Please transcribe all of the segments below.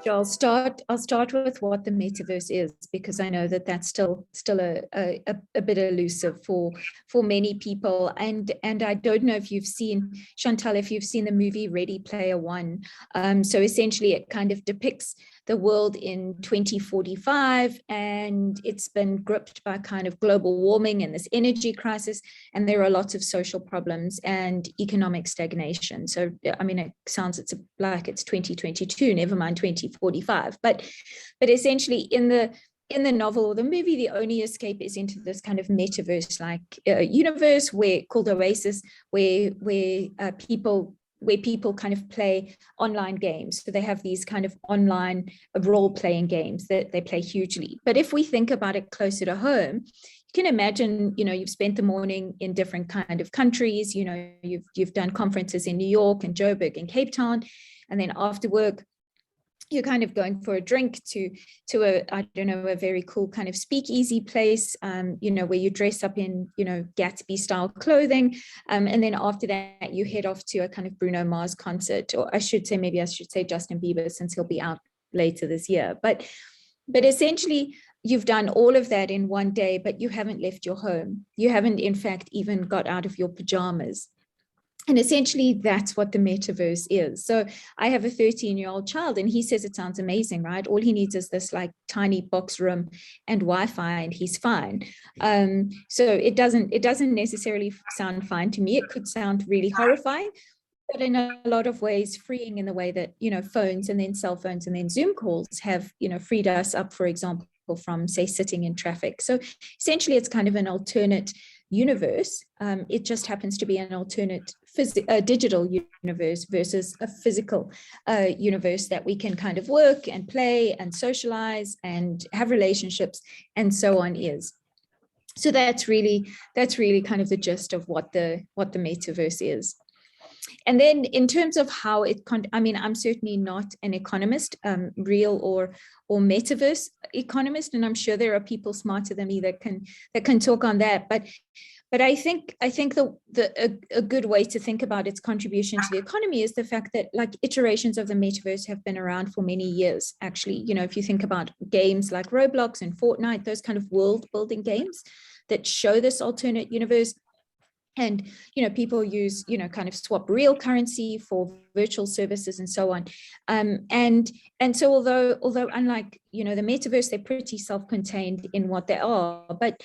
So I'll start with what the metaverse is, because I know that that's still a bit elusive for many people. And I don't know if you've seen, Chantal, if you've seen the movie Ready Player One. So essentially it kind of depicts the world in 2045, and it's been gripped by kind of global warming and this energy crisis, and there are lots of social problems and economic stagnation. So I mean, it sounds like it's 2022, never mind 2045, but essentially in the novel or the movie, the only escape is into this kind of metaverse like universe called Oasis, where people kind of play online games. So they have these kind of online role-playing games that they play hugely. But if we think about it closer to home, you can imagine, you've spent the morning in different kind of countries, you've done conferences in New York and Joburg and Cape Town, and then after work, you're kind of going for a drink to a very cool kind of speakeasy place, where you dress up in, Gatsby style clothing. And then after that, you head off to a kind of Bruno Mars concert, or I should say Justin Bieber, since he'll be out later this year. But essentially, you've done all of that in one day, but you haven't left your home. You haven't, in fact, even got out of your pajamas. And essentially, that's what the metaverse is. So I have a 13-year-old child, and he says it sounds amazing, right? All he needs is this like tiny box room and Wi-Fi, and he's fine. So it doesn't necessarily sound fine to me. It could sound really horrifying, but in a lot of ways freeing, in the way that, phones and then cell phones and then Zoom calls have, freed us up, for example, from, say, sitting in traffic. So essentially, it's kind of an alternate universe. It just happens to be an alternate digital universe versus a physical universe that we can kind of work and play and socialize and have relationships and so on is. So that's really kind of the gist of what the metaverse is. And then in terms of how I'm certainly not an economist, real or metaverse economist, and I'm sure there are people smarter than me that can talk on that. But I think a good way to think about its contribution to the economy is the fact that, like, iterations of the metaverse have been around for many years. Actually, if you think about games like Roblox and Fortnite, those kind of world building games that show this alternate universe. And, people use, kind of swap real currency for virtual services and so on. And so although unlike, the metaverse, they're pretty self-contained in what they are. But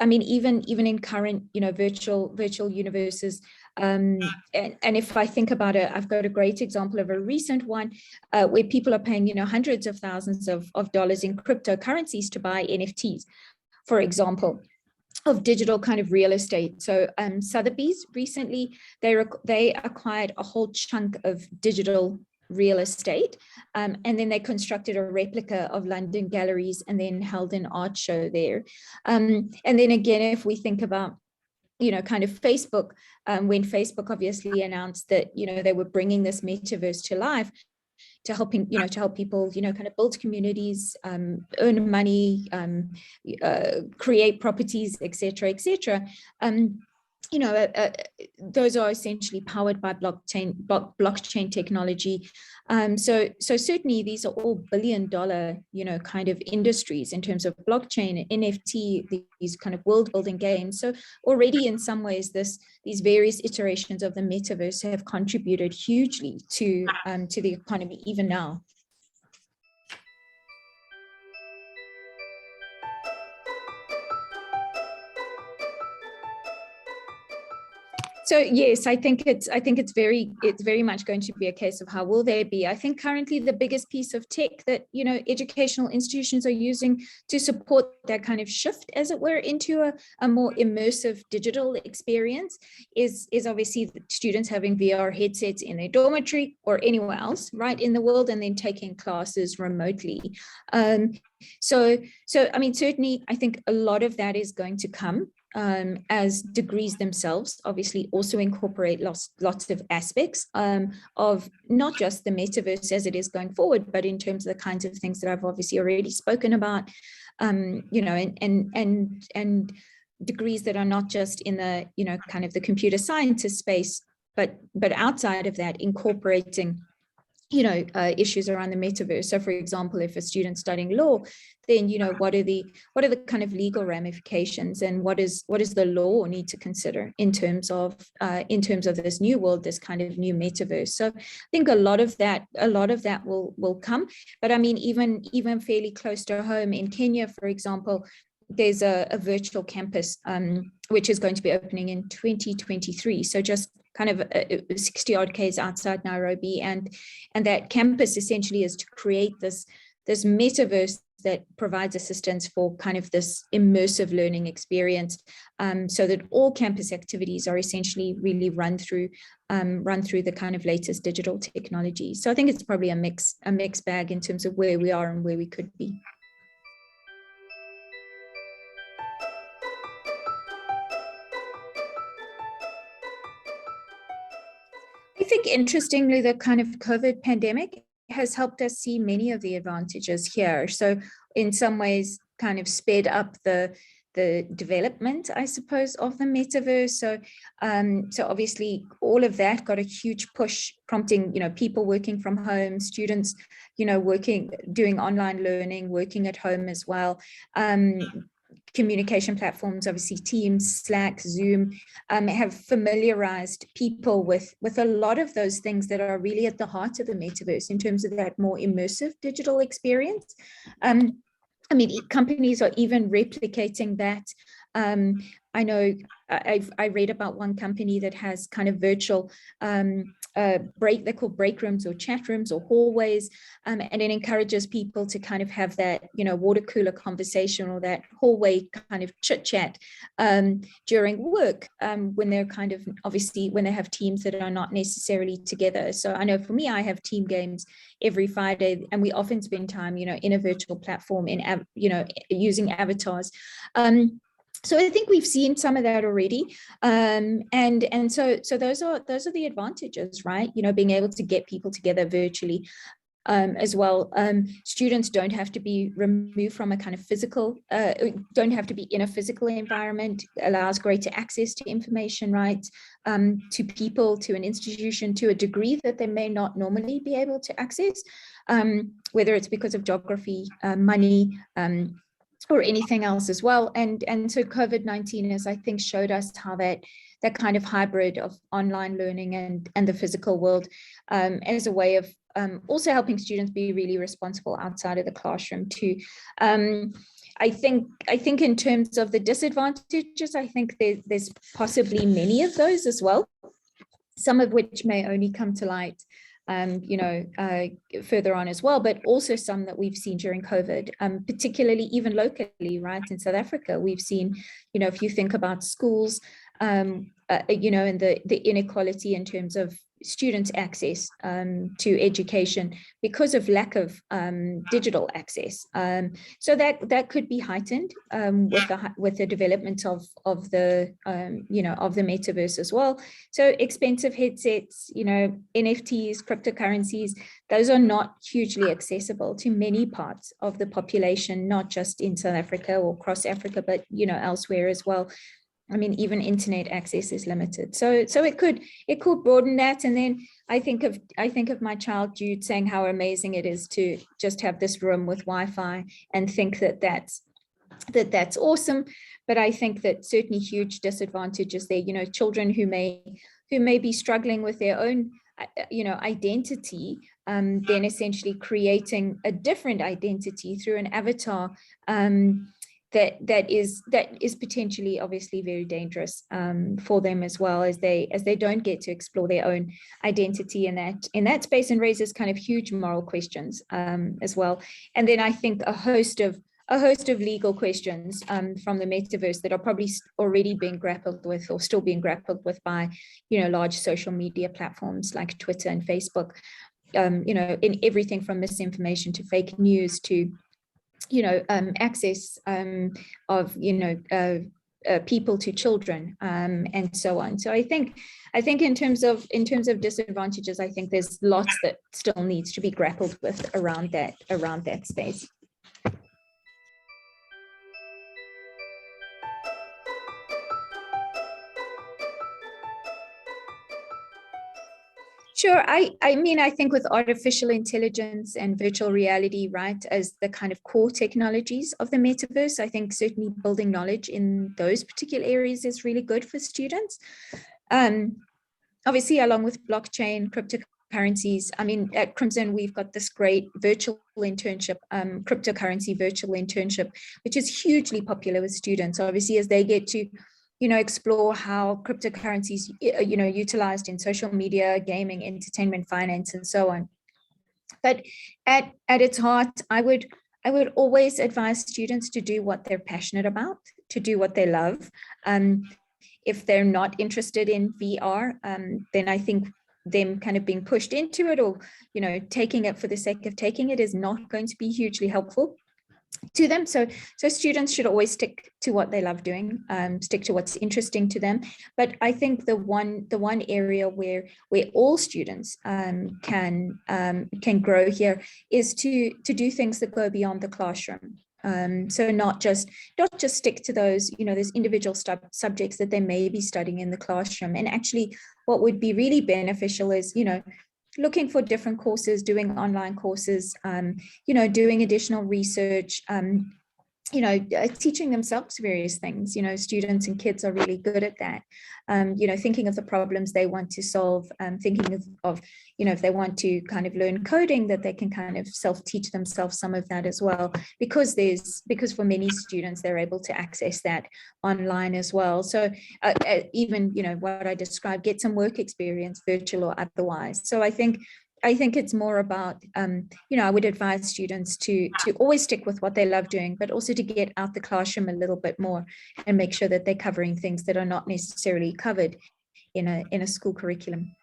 I mean, even in current, virtual universes. And if I think about it, I've got a great example of a recent one where people are paying, hundreds of thousands of dollars in cryptocurrencies to buy NFTs, for example, of digital kind of real estate. So Sotheby's recently, they acquired a whole chunk of digital real estate, and then they constructed a replica of London galleries and then held an art show there. And then again, if we think about, kind of Facebook, when Facebook obviously announced that, they were bringing this metaverse to life, to help people, kind of build communities, earn money, create properties, et cetera, et cetera. Those are essentially powered by blockchain technology. So certainly these are all billion-dollar, kind of industries in terms of blockchain, NFT, these kind of world-building games. So already in some ways, these various iterations of the metaverse have contributed hugely to the economy even now. So yes, I think it's very much going to be a case of how will there be. I think currently the biggest piece of tech that educational institutions are using to support that kind of shift, as it were, into a more immersive digital experience is obviously the students having VR headsets in their dormitory or anywhere else, right, in the world, and then taking classes remotely. So I mean, certainly I think a lot of that is going to come. As degrees themselves obviously also incorporate lots of aspects of not just the metaverse as it is going forward, but in terms of the kinds of things that I've obviously already spoken about, and degrees that are not just in the, kind of the computer scientist space, but outside of that, incorporating issues around the metaverse. So for example, if a student's studying law, then what are the kind of legal ramifications, and what is the law need to consider in terms of this new world, this kind of new metaverse. So I think a lot of that will come. But I mean, even fairly close to home in Kenya, for example, there's a virtual campus which is going to be opening in 2023. So just kind of 60 odd k's outside Nairobi, and that campus essentially is to create this metaverse that provides assistance for kind of this immersive learning experience, so that all campus activities are essentially really run through the kind of latest digital technology. So I think it's probably a mixed bag in terms of where we are and where we could be. I think interestingly, the kind of COVID pandemic has helped us see many of the advantages here. So in some ways kind of sped up the development, I suppose, of the metaverse. So obviously all of that got a huge push, prompting, people working from home, students, doing online learning, working at home as well. Communication platforms, obviously Teams, Slack, Zoom, have familiarized people with a lot of those things that are really at the heart of the metaverse in terms of that more immersive digital experience. I mean, companies are even replicating that. I know I read about one company that has kind of virtual they're called break rooms or chat rooms or hallways, and it encourages people to kind of have that water cooler conversation or that hallway kind of chit chat during work, when they're kind of, obviously when they have teams that are not necessarily together. So I know for me, I have team games every Friday, and we often spend time in a virtual platform using avatars. So I think we've seen some of that already, and so those are the advantages, right? Being able to get people together virtually, as well. Students don't have to be removed from a kind of physical, don't have to be in a physical environment. Allows greater access to information, right? To people, to an institution, to a degree that they may not normally be able to access, whether it's because of geography, money, or anything else as well. And so COVID-19 has, I think, showed us how that kind of hybrid of online learning and the physical world, as a way of also helping students be really responsible outside of the classroom too. I think in terms of the disadvantages, I think there's possibly many of those as well, some of which may only come to light further on as well, but also some that we've seen during COVID, particularly even locally, right? In South Africa, we've seen, if you think about schools, and the inequality in terms of students' access to education because of lack of digital access. So that could be heightened with the development of the metaverse as well. So expensive headsets, NFTs, cryptocurrencies, those are not hugely accessible to many parts of the population, not just in South Africa or across Africa, but elsewhere as well. I mean, even internet access is limited. So it could broaden that. And then I think of my child Jude saying how amazing it is to just have this room with Wi-Fi and think that's awesome. But I think that certainly huge disadvantages there. Children who may be struggling with their own identity, then essentially creating a different identity through an avatar. That is potentially obviously very dangerous for them as well, as they don't get to explore their own identity in that space, and raises kind of huge moral questions as well. And then I think a host of legal questions from the metaverse that are probably already being grappled with, or still being grappled with by large social media platforms like Twitter and Facebook, in everything from misinformation to fake news to access of people to children, and so on. So I think in terms of disadvantages, I think there's lots that still needs to be grappled with around that space. Sure. I mean, I think with artificial intelligence and virtual reality, right, as the kind of core technologies of the metaverse, I think certainly building knowledge in those particular areas is really good for students. Obviously, along with blockchain, cryptocurrencies, I mean, at Crimson, we've got this great virtual internship, cryptocurrency virtual internship, which is hugely popular with students, obviously, as they get to explore how cryptocurrencies, utilized in social media, gaming, entertainment, finance, and so on. But at its heart, I would always advise students to do what they're passionate about, to do what they love. If they're not interested in VR, then I think them kind of being pushed into it, or taking it for the sake of taking it, is not going to be hugely helpful to them. So students should always stick to what they love doing, stick to what's interesting to them. But I think the one area where all students can grow here is to do things that go beyond the classroom. So not just stick to those those individual subjects that they may be studying in the classroom. And actually, what would be really beneficial is looking for different courses, doing online courses, doing additional research, teaching themselves various things. Students and kids are really good at that. Thinking of the problems they want to solve, thinking of if they want to kind of learn coding, that they can kind of self-teach themselves some of that as well, because for many students, they're able to access that online as well. So even, what I described, get some work experience, virtual or otherwise. So I think it's more about, I would advise students to always stick with what they love doing, but also to get out the classroom a little bit more and make sure that they're covering things that are not necessarily covered in a school curriculum.